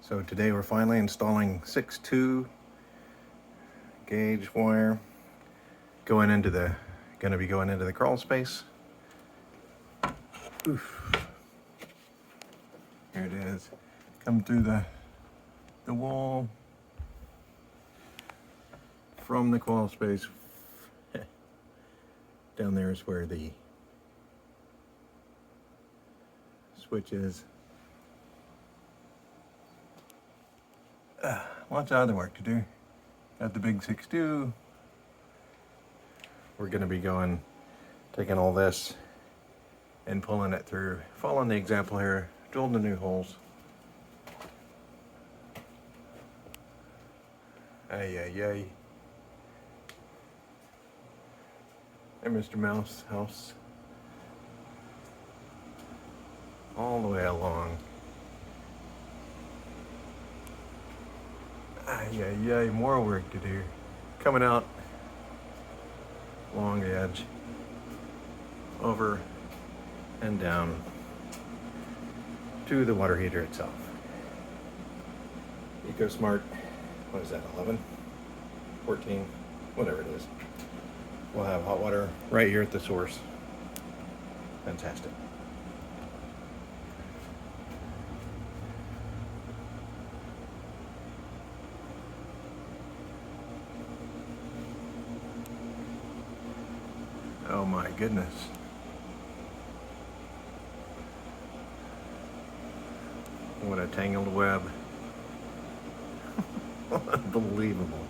So today we're finally installing 6.2 gauge wire going to be going into the crawl space. Oof. Here it is. Come through the wall from the crawl space. Down there is where the switch is. Lots of other work to do. Got the big 6.2. We're going to be taking all this and pulling it through. Following the example here, drilling the new holes. Ay, ay, ay. And Mr. Mouse house. All the way along. Ay, ay, ay, more work to do. Coming out along the edge, over and down to the water heater itself. EcoSmart, what is that, 11, 14, whatever it is. We'll have hot water right here at the source. Fantastic. Oh my goodness. What a tangled web. Unbelievable.